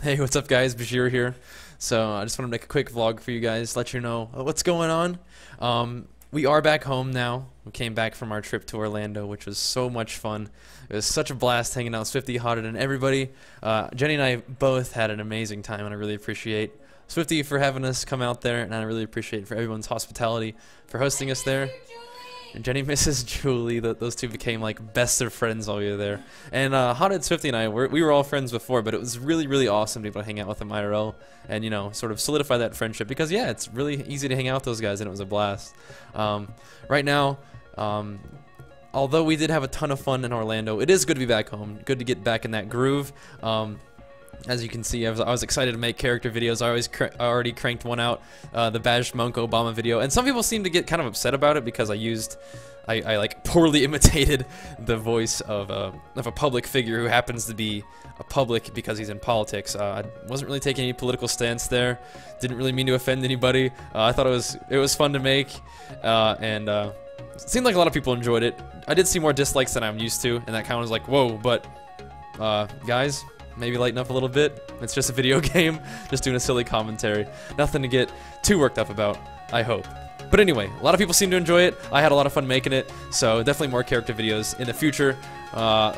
Hey, what's up guys, Bajheera here. So I just want to make a quick vlog for you guys, let you know what's going on. We are back home now. We came back from our trip to Orlando, which was so much fun. It was such a blast hanging out with Swifty, Hodded, and everybody. Jenny and I both had an amazing time, and I really appreciate Swifty for having us come out there, and I really appreciate for everyone's hospitality for hosting us there. And Jenny misses Julie. Those two became like best of friends while we were there. And Hodded, Swifty, and I we were all friends before, but it was really awesome to be able to hang out with them IRL and sort of solidify that friendship because yeah, it's really easy to hang out with those guys and it was a blast. Right now, although we did have a ton of fun in Orlando, it is good to be back home. Good to get back in that groove. As you can see, I was excited to make character videos. I already cranked one out, the Baj Monk Obama video, and some people seem to get kind of upset about it because I like poorly imitated the voice of a public figure who happens to be a public because he's in politics. I wasn't really taking any political stance there. Didn't really mean to offend anybody. I thought it was fun to make, and it seemed like a lot of people enjoyed it. I did see more dislikes than I'm used to, and that kind of was like, whoa, but guys, maybe lighten up a little bit. It's just a video game, just doing a silly commentary. Nothing to get too worked up about, I hope. But anyway, a lot of people seem to enjoy it. I had a lot of fun making it, so definitely more character videos in the future. But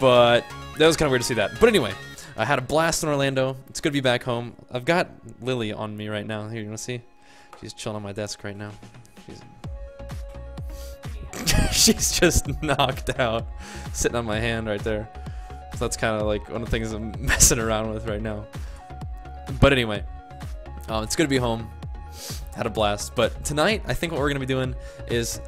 that was kind of weird to see that. But anyway, I had a blast in Orlando. It's good to be back home. I've got Lily on me right now. Here, you want to see? She's chilling on my desk right now. She's just knocked out, sitting on my hand right there. So that's kind of like one of the things I'm messing around with right now. But anyway, it's good to be home. Had a blast. But tonight, I think what we're going to be doing is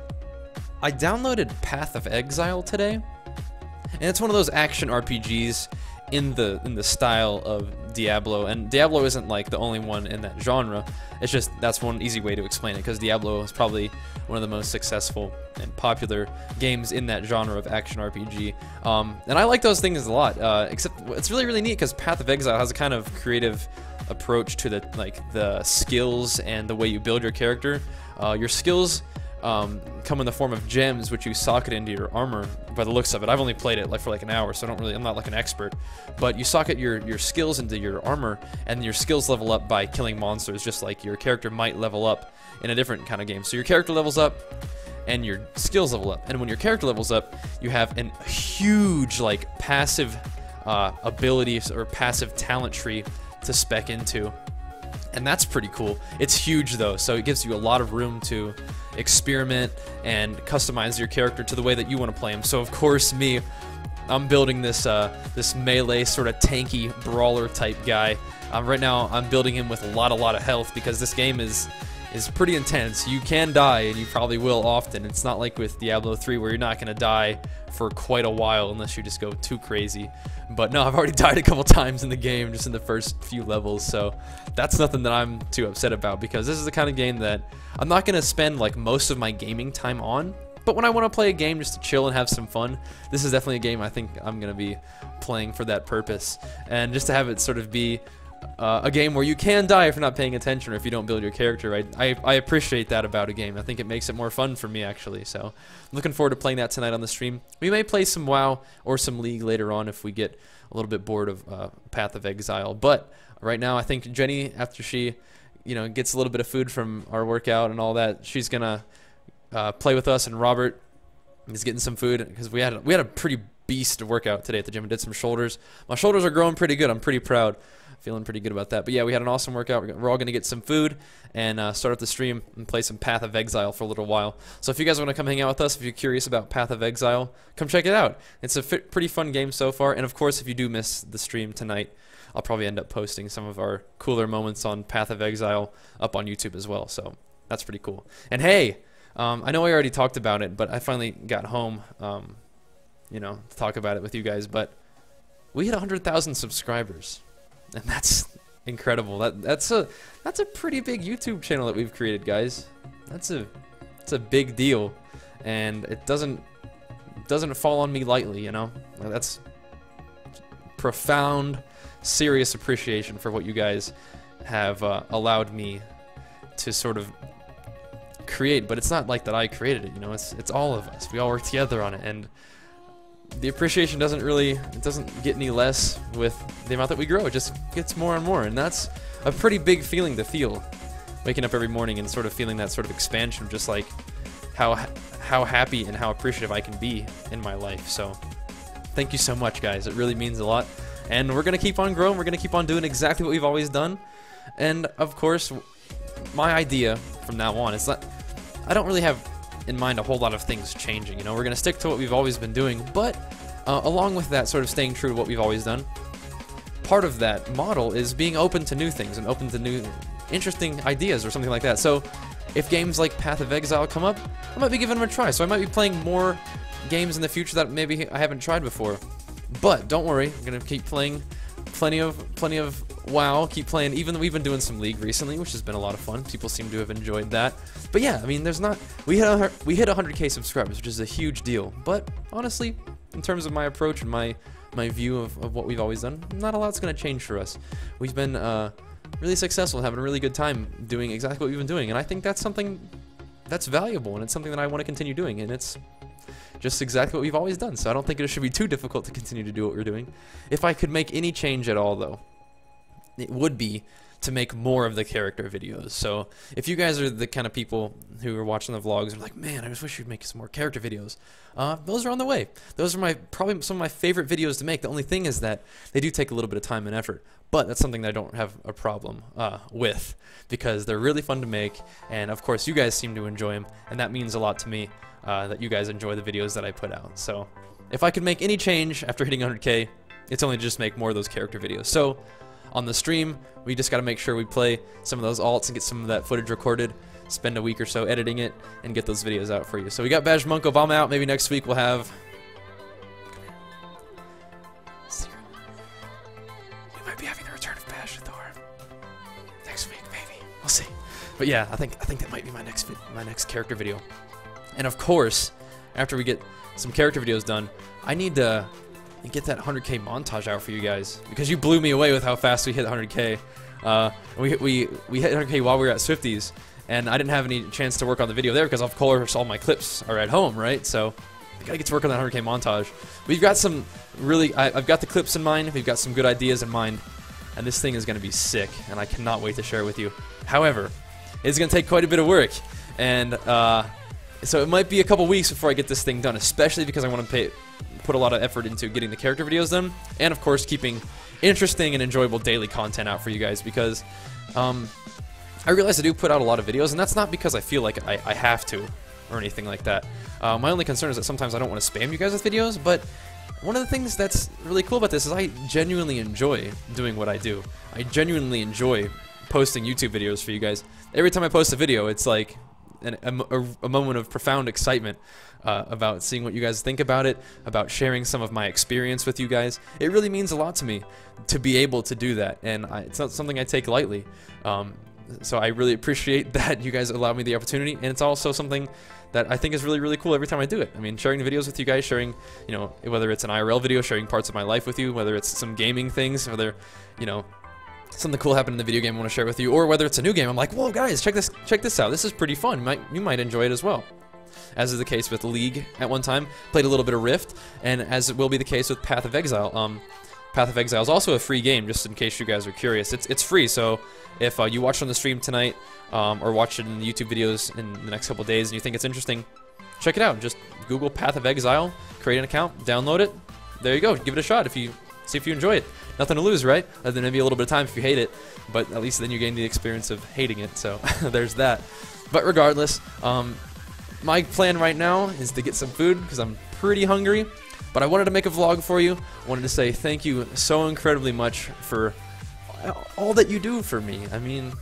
I downloaded Path of Exile today. And it's one of those action RPGs in the style of Diablo. And Diablo isn't like the only one in that genre. It's just that's one easy way to explain it because Diablo is probably one of the most successful and popular games in that genre of action RPG. And I like those things a lot. Except it's really neat because Path of Exile has a kind of creative approach to the skills and the way you build your character. Your skills come in the form of gems, which you socket into your armor. By the looks of it, I've only played it for like an hour, so I'm not like an expert. But you socket your skills into your armor, and your skills level up by killing monsters, just like your character might level up in a different kind of game. So your character levels up, and your skills level up. And when your character levels up, you have a huge like passive abilities or passive talent tree to spec into. And that's pretty cool. It's huge though, so it gives you a lot of room to experiment and customize your character to the way that you want to play him. So of course I'm building this this melee sort of tanky brawler type guy. Right now I'm building him with a lot of health because this game is pretty intense. You can die, and you probably will often. It's not like with Diablo 3 where you're not going to die for quite a while unless you just go too crazy. But no, I've already died a couple times in the game just in the first few levels, so that's nothing that I'm too upset about because this is the kind of game that I'm not going to spend like most of my gaming time on. But when I want to play a game just to chill and have some fun, this is definitely a game I think I'm going to be playing for that purpose. And just to have it sort of be a game where you can die if you're not paying attention or if you don't build your character right. I appreciate that about a game. I think it makes it more fun for me actually. So I'm looking forward to playing that tonight on the stream. We may play some WoW or some League later on if we get a little bit bored of Path of Exile. But right now I think Jenny, after she gets a little bit of food from our workout and all that, she's gonna play with us, and Robert is getting some food because we had a pretty beast workout today at the gym. I did some shoulders. My shoulders are growing pretty good. I'm pretty proud. Feeling pretty good about that. But yeah, we had an awesome workout. We're all going to get some food and start up the stream and play some Path of Exile for a little while. So if you guys want to come hang out with us, if you're curious about Path of Exile, come check it out. It's a pretty fun game so far. And of course, if you do miss the stream tonight, I'll probably end up posting some of our cooler moments on Path of Exile up on YouTube as well. So that's pretty cool. And hey, I know I already talked about it, but I finally got home, to talk about it with you guys. But we hit 100,000 subscribers. And that's incredible. That's a pretty big YouTube channel that we've created, guys. It's a big deal, and it doesn't fall on me lightly, That's profound, serious appreciation for what you guys have allowed me to sort of create. But it's not like that I created it, It's all of us. We all work together on it, and the appreciation doesn't get any less with the amount that we grow. It just gets more and more, and that's a pretty big feeling to feel, waking up every morning and sort of feeling that sort of expansion of just like how happy and how appreciative I can be in my life. So thank you so much, guys. It really means a lot, and we're gonna keep on growing. We're gonna keep on doing exactly what we've always done. And of course, my idea from now on is that I don't really have in mind a whole lot of things changing. You know, we're gonna stick to what we've always been doing, but along with that, sort of staying true to what we've always done, part of that model is being open to new things and open to new interesting ideas or something like that. So if games like Path of Exile come up, I might be giving them a try. So I might be playing more games in the future that maybe I haven't tried before. But don't worry, I'm gonna keep playing plenty of WoW, keep playing. Even we've been doing some League recently, which has been a lot of fun. People seem to have enjoyed that. But yeah, I mean, we hit 100K subscribers, which is a huge deal. But honestly, in terms of my approach and my view of what we've always done, not a lot's gonna change for us. We've been really successful, having a really good time doing exactly what we've been doing, and I think that's something that's valuable, and it's something that I want to continue doing, and it's just exactly what we've always done. So I don't think it should be too difficult to continue to do what we're doing. If I could make any change at all, though, it would be to make more of the character videos. So if you guys are the kind of people who are watching the vlogs and are like, man, I just wish you'd make some more character videos, those are on the way. Those are probably some of my favorite videos to make. The only thing is that they do take a little bit of time and effort, but that's something that I don't have a problem with, because they're really fun to make, and of course you guys seem to enjoy them, and that means a lot to me, that you guys enjoy the videos that I put out. So if I could make any change after hitting 100K, it's only to just make more of those character videos. So on the stream, we just got to make sure we play some of those alts and get some of that footage recorded, spend a week or so editing it, and get those videos out for you. So we got Bajheera Obama out. Maybe next week we'll have... We might be having the return of Bash next week, maybe. We'll see. But yeah, I think that might be my next character video. And of course, after we get some character videos done, I need to get that 100K montage out for you guys, because you blew me away with how fast we hit 100K. We hit 100K while we were at Swifty's, and I didn't have any chance to work on the video there because of course all my clips are at home, right? So we gotta get to work on that 100K montage. We've got some really, I've got the clips in mind. We've got some good ideas in mind, and this thing is gonna be sick, and I cannot wait to share it with you. However, it's gonna take quite a bit of work, and so it might be a couple weeks before I get this thing done, especially because I want to put a lot of effort into getting the character videos done, and of course keeping interesting and enjoyable daily content out for you guys, because I realize I do put out a lot of videos, and that's not because I feel like I have to or anything like that. My only concern is that sometimes I don't want to spam you guys with videos, but one of the things that's really cool about this is I genuinely enjoy doing what I do. I genuinely enjoy posting YouTube videos for you guys. Every time I post a video, it's like a moment of profound excitement about seeing what you guys think about it, about sharing some of my experience with you guys. It really means a lot to me to be able to do that, and it's not something I take lightly. So I really appreciate that you guys allow me the opportunity, and it's also something that I think is really, really cool every time I do it. I mean, sharing the videos with you guys, sharing, you know, whether it's an IRL video, sharing parts of my life with you, whether it's some gaming things, whether, you know, something cool happened in the video game I want to share with you, or whether it's a new game, I'm like, whoa guys, check this out. This is pretty fun. You might enjoy it as well. As is the case with League at one time, played a little bit of Rift, and as it will be the case with Path of Exile. Path of Exile is also a free game, just in case you guys are curious. It's free, so if you watch it on the stream tonight, or watch it in the YouTube videos in the next couple days, and you think it's interesting, check it out. Just Google Path of Exile, create an account, download it. There you go. Give it a shot. See if you enjoy it. Nothing to lose, right? Other than maybe a little bit of time if you hate it, but at least then you gain the experience of hating it. So there's that. But regardless, my plan right now is to get some food because I'm pretty hungry. But I wanted to make a vlog for you. I wanted to say thank you so incredibly much for all that you do for me. I mean,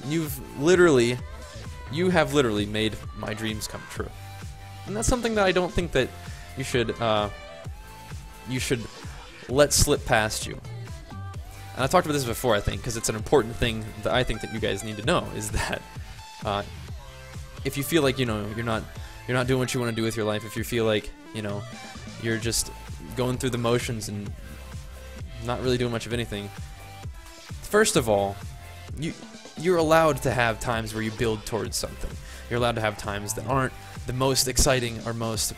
you have literally made my dreams come true, and that's something that I don't think that you should let slip past you. And I talked about this before, I think, because it's an important thing that I think that you guys need to know, is that if you feel like, you know, you're not doing what you want to do with your life, if you feel like, you know, you're just going through the motions and not really doing much of anything, first of all, you're allowed to have times where you build towards something. You're allowed to have times that aren't the most exciting or most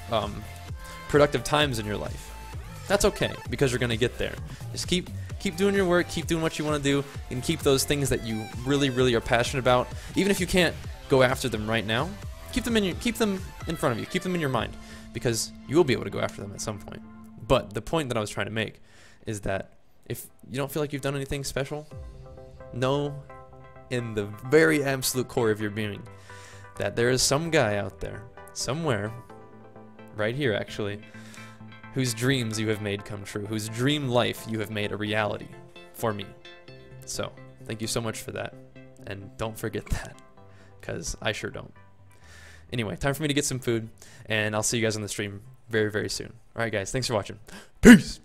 productive times in your life. That's okay, because you're gonna get there. Just keep doing your work, keep doing what you want to do, and keep those things that you really are passionate about. Even if you can't go after them right now, keep them in front of you, keep them in your mind, because you will be able to go after them at some point. But the point that I was trying to make is that if you don't feel like you've done anything special, know in the very absolute core of your being that there is some guy out there, somewhere, right here actually, whose dreams you have made come true, whose dream life you have made a reality for me. So, thank you so much for that, and don't forget that, because I sure don't. Anyway, time for me to get some food, and I'll see you guys on the stream very soon. Alright guys, thanks for watching. Peace!